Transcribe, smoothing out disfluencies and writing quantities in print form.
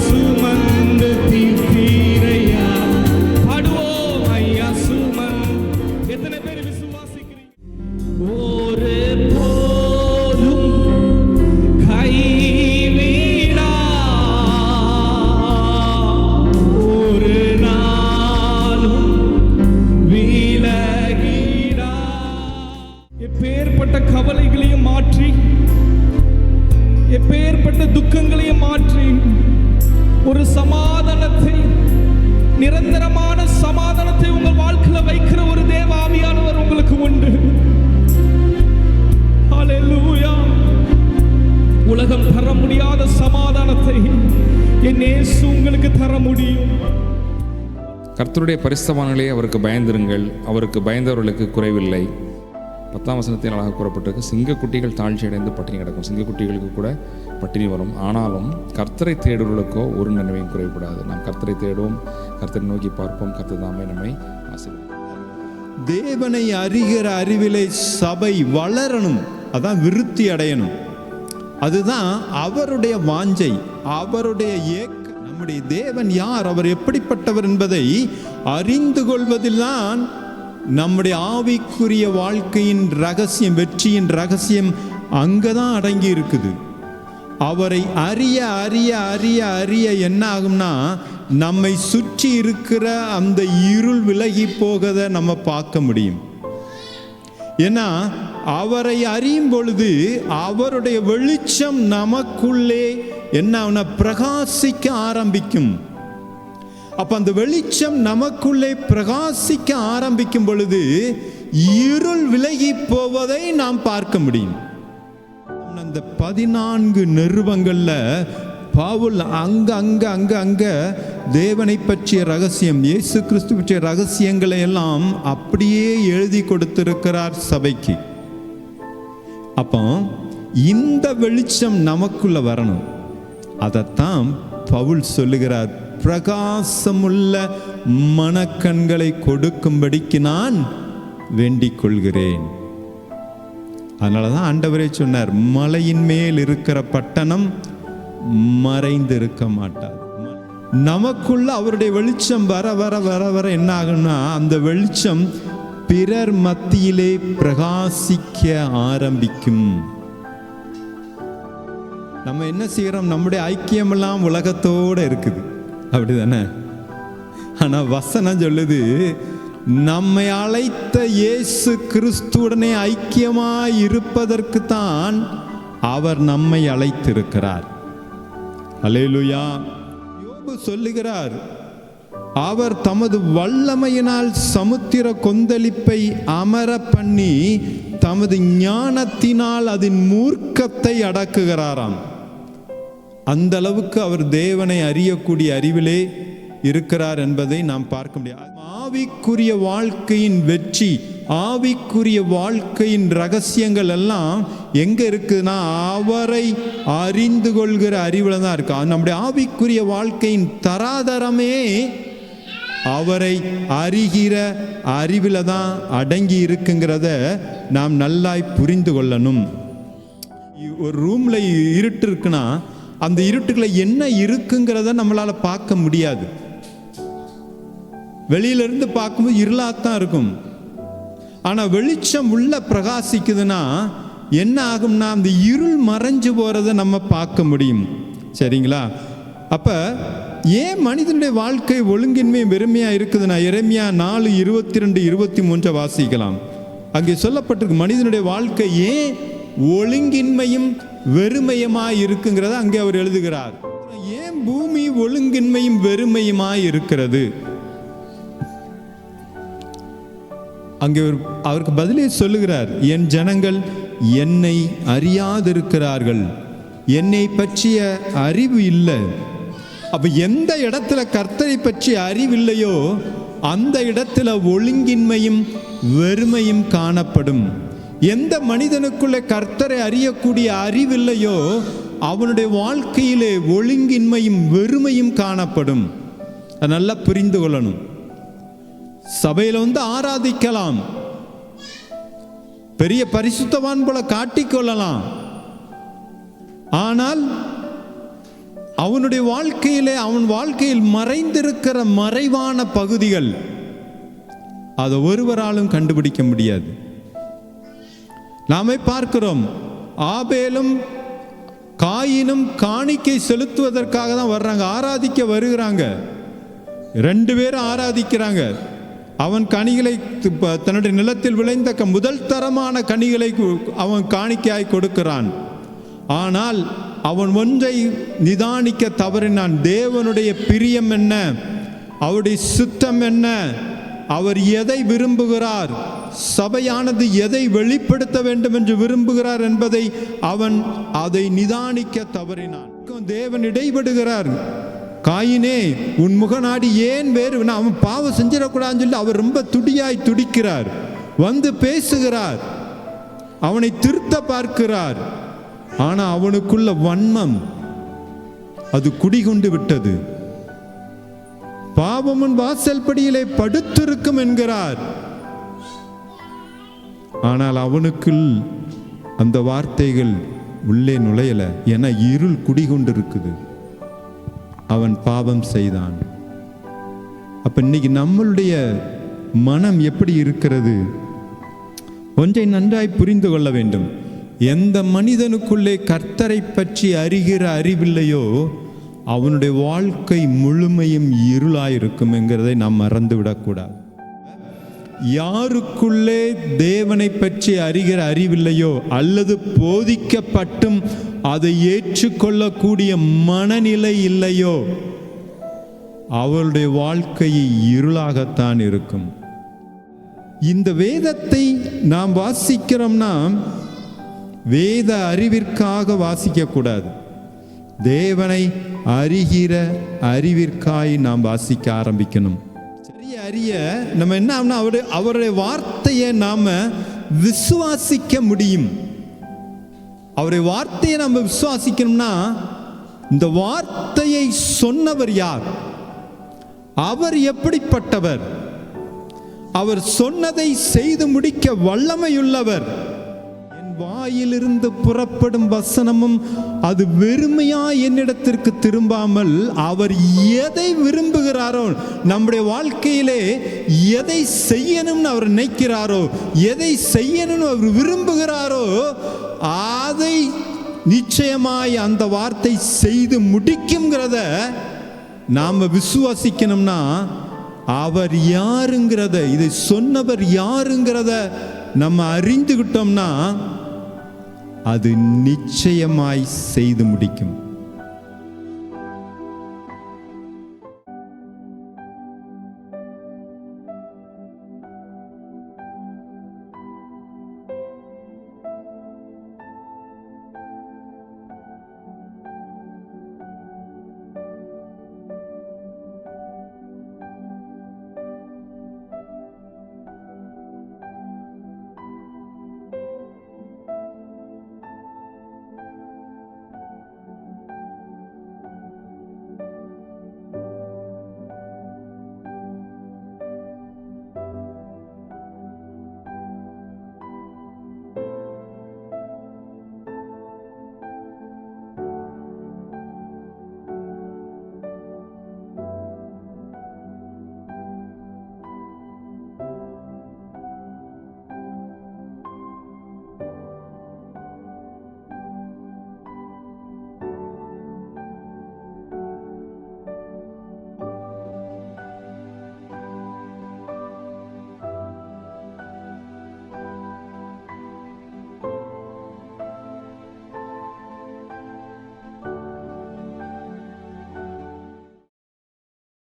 சுமந்து தீர்த்தீரையா. பாடுவோம் ஐயா எத்தனை பேர் விசுவாசிக்கிறீங்க? ஒரு போதும் கைவிடா, ஒரு நாளும் விலகிடா. எப்பேற்பட்ட கவலைகளையும் மாற்றி, எப்பேற்பட்ட துக்கங்களையும் மாற்றி ஒரு சமாதானத்தை, நிரந்தரமான சமாதானத்தை உங்கள் வாழ்க்கையில வைக்கிற ஒரு தேவ ஆவியானவர் உங்களுக்கு உண்டு. ஹல்லேலூயா. உலகம் தர முடியாத சமாதானத்தை என் இயேசு உங்களுக்கு தர முடியும். கர்த்தருடைய பரிசுத்தவான்களே அவருக்கு பயந்திருங்கள், அவருக்கு பயந்தவர்களுக்கு குறைவில்லை. 10ஆம் வசனத்தில் அழகாக கூறப்பட்டிருக்கு, சிங்கக்குட்டிகள் தாழ்ச்சி அடைந்து பட்டினி கிடக்கும். சிங்கக்குட்டிகளுக்கு கூட பட்டினி வரும், ஆனாலும் கர்த்தரை தேடுவர்களுக்கோ ஒரு நன்மையும் குறைபடாது. நாம் கர்த்தரை தேடுவோம், கர்த்தரை நோக்கி பார்ப்போம், கர்த்தர் தாமே நம்மை ஆசீர்வதிப்பார். தேவனை அறிகிற அறிவிலே சபை வளரணும், அதான் விருத்தி அடையணும். அதுதான் அவருடைய வாஞ்சை, அவருடைய ஏக்கம். நம்முடைய தேவன் யார், அவர் எப்படிப்பட்டவர் என்பதை அறிந்து கொள்வதில்தான் நம்முடைய ஆவிக்குரிய வாழ்க்கையின் ரகசியம், வெற்றியின் ரகசியம் அங்கதான் அடங்கி இருக்குது. அவரை அறிய அறிய அறிய அறிய என்ன ஆகும்னா, நம்மை சுற்றி இருக்கிற அந்த இருள் விலகி போகதை நம்ம பார்க்க முடியும். ஏன்னா அவரை அறியும் பொழுது அவருடைய வெளிச்சம் நமக்குள்ளே என்ன பிரகாசிக்க ஆரம்பிக்கும். அப்ப அந்த வெளிச்சம் நமக்குள்ளே பிரகாசிக்க ஆரம்பிக்கும் பொழுது இருள் விலகி போவதை நாம் பார்க்க முடியும். அந்த 14 நிருபங்கள்ல பவுல் அங்க அங்க அங்க அங்க தேவனை பற்றிய ரகசியம், இயேசு கிறிஸ்து பற்றிய ரகசியங்களை எல்லாம் அப்படியே எழுதி கொடுத்திருக்கிறார் சபைக்கு. அப்போ இந்த வெளிச்சம் நமக்குள்ள வரணும். அதைத்தான் பவுல் சொல்லுகிறார், பிரகாசமுள்ள மனக்கண்களை கொடுக்கும்படிக்கு நான் வேண்டிக் கொள்கிறேன். அதனாலதான் ஆண்டவரே சொன்னார், மலையின் மேல் இருக்கிற பட்டணம் மறைந்து இருக்க மாட்டார். நமக்குள்ள அவருடைய வெளிச்சம் வர வர வர வர என்ன ஆகும்னா, அந்த வெளிச்சம் பிறர் மத்தியிலே பிரகாசிக்க ஆரம்பிக்கும். நம்ம என்ன செய்யறோம், நம்முடைய ஐக்கியமெல்லாம் உலகத்தோட இருக்குது, அப்படிதானே? ஆனா வசனம் சொல்லுது, நம்மை அழைத்த இயேசு கிறிஸ்துவுடனே ஐக்கியமாய் இருப்பதற்கு தான் அவர் நம்மை அழைத்திருக்கிறார். அல்லேலூயா. யோபு சொல்லுகிறார், அவர் தமது வல்லமையினால் சமுத்திர கொந்தளிப்பை அமர பண்ணி தமது ஞானத்தினால் அதன் மூர்க்கத்தை அடக்குகிறாராம். அந்த அளவுக்கு அவர் தேவனை அறியக்கூடிய அறிவிலே இருக்கிறார் என்பதை நாம் பார்க்க முடியாது. ஆவிக்குரிய வாழ்க்கையின் வெற்றி, ஆவிக்குரிய வாழ்க்கையின் ரகசியங்கள் எல்லாம் எங்க இருக்குன்னா, அவரை அறிந்து கொள்கிற அறிவுல தான் இருக்கு. நம்முடைய ஆவிக்குரிய வாழ்க்கையின் தராதரமே அவரை அறிகிற அறிவில தான் அடங்கி இருக்குங்கிறத நாம் நல்லாய் புரிந்து கொள்ளணும். ஒரு ரூம்ல இருட்டு இருக்குன்னா, அந்த இருட்டுக்குள்ள என்ன இருக்குங்கிறத நம்மளால பார்க்க முடியாது. வெளியில இருந்து பார்க்கும்போது இருளாத்தான் இருக்கும். ஆனா வெளிச்சம் உள்ள பிரகாசிக்குதுன்னா என்ன ஆகும்னா, அந்த இருள் மறைஞ்சு போறதை நம்ம பார்க்க முடியும். சரிங்களா? அப்ப ஏன் மனிதனுடைய வாழ்க்கை ஒழுங்கின்மையும் வெறுமையா இருக்குதுன்னா, எரேமியா 4:22-23 வாசிக்கலாம். அங்கே சொல்லப்பட்டிருக்கு, மனிதனுடைய வாழ்க்கை ஏன் ஒழுங்கின்மையும் வெறுமையுமாய் இருக்குங்கிறத அங்கே அவர் எழுதுகிறார். ஏன் பூமி ஒழுங்கின்மையும் வெறுமையுமாய் இருக்கிறது? அங்கே அவருக்கு பதிலே சொல்லுகிறார், என் ஜனங்கள் என்னை அறியாதிருக்கிறார்கள், என்னை பற்றிய அறிவு இல்லை. அப்ப எந்த இடத்துல கர்த்தரை பற்றி அறிவில்லையோ அந்த இடத்துல ஒழுங்கின்மையும் வெறுமையும் காணப்படும். எந்த மனிதனுக்குள்ள கர்த்தரை அறியக்கூடிய அறிவில்லையோ அவனுடைய வாழ்க்கையிலே ஒழுங்கின்மையும் வெறுமையும் காணப்படும். அதை நல்லா புரிந்து கொள்ளணும். சபையில ஆராதிக்கலாம், பெரிய பரிசுத்தவான் போல காட்டிக்கொள்ளலாம், ஆனால் அவனுடைய வாழ்க்கையிலே, அவன் வாழ்க்கையில் மறைந்திருக்கிற மறைவான பகுதிகள் அதை ஒருவராலும் கண்டுபிடிக்க முடியாது. நாமே பார்க்கிறோம், ஆபேலும் காயினும் காணிக்கை செலுத்துவதற்காக தான் வர்றாங்க, ஆராதிக்க வருகிறாங்க. 2 பேரும் ஆராதிக்கிறாங்க. அவன் கனிகளை, தன்னுடைய நிலத்தில் விளைந்த முதல் தரமான கனிகளை அவன் காணிக்கையாய் கொடுக்கிறான். ஆனால் அவன் ஒன்றை நிதானிக்க தவறினான். தேவனுடைய பிரியம் என்ன, அவருடைய சித்தம் என்ன, அவர் எதை விரும்புகிறார், சபையானது எதை வெளிப்படுத்த வேண்டும் என்று விரும்புகிறார் என்பதை அவன் அதை நிதானிக்க தவறினான். தேவன் இடைபடுகிறார். காயினே, உன் முகநாடி ஏன் வேறு, அவன் பாவம் செஞ்சிடக்கூடாதுன்னு சொல்லி அவர் ரொம்ப துடியாய் துடிக்கிறார். வந்து பேசுகிறார், அவனை திருத்த பார்க்கிறார். ஆனா அவனுக்குள்ள வன்மம் அது குடிகொண்டு விட்டது. பாவமுன் வாசல் படியிலே படுத்திருக்கும் என்கிறார். ஆனால் அவனுக்குள் அந்த வார்த்தைகள் உள்ளே நுழையல. என இருள் குடிகொண்டிருக்குது. அவன் பாவம் செய்தான். அப்ப இன்னைக்கு நம்மளுடைய மனம் எப்படி இருக்கிறது? ஒன்றை நன்றாய் புரிந்து கொள்ள வேண்டும். எந்த மனிதனுக்குள்ளே கர்த்தரை பற்றி அறிகிற அறிவில்லையோ அவனுடைய வாழ்க்கை முழுமையும் இருளாயிருக்கும் என்கிறதை நாம் மறந்துவிடக்கூடாது. யாருக்குள்ளே தேவனை பற்றி அறிகிற அறிவில்லையோ அல்லது போதிக்கப்பட்டும் அதை ஏற்றுக்கொள்ளக்கூடிய மனநிலை இல்லையோ அவருடைய வாழ்க்கை இருளாகத்தான் இருக்கும். இந்த வேதத்தை நாம் வாசிக்கிறோம்னா வேத அறிவிற்காக வாசிக்க கூடாது. தேவனை அறிகிற அறிவிற்காய் நாம் வாசிக்க ஆரம்பிக்கணும். சரிய அறிய நம்ம என்ன ஆகும்னா அவருடைய வார்த்தையை நாம விசுவாசிக்க முடியும். அவருடைய வார்த்தையை நம்ம விசுவாசிக்கணும்னா இந்த வார்த்தையை சொன்னவர் யார், அவர் எப்படிப்பட்டவர், அவர் சொன்னதை செய்து முடிக்க வல்லமையுள்ளவர். வாயிலிருந்து புறப்படும் வசனமும் அது வெறுமையா என்னிடத்திற்கு திரும்பாமல் அவர் எதை விரும்புகிறாரோ, நம்முடைய வாழ்க்கையிலே எதை செய்யணும்னு அவர் நினைக்கிறாரோ, எதை செய்யணும்னு அவர் விரும்புகிறாரோ அதை நிச்சயமாய் அந்த வார்த்தை செய்து முடிக்கும்ங்கிறத நாம விசுவாசிக்கணும்னா அவர் யாருங்கிறத, இதை சொன்னவர் யாருங்கிறத நம்ம அறிந்துகிட்டோம்னா அது நிச்சயமாய் செய்து முடிக்கும்.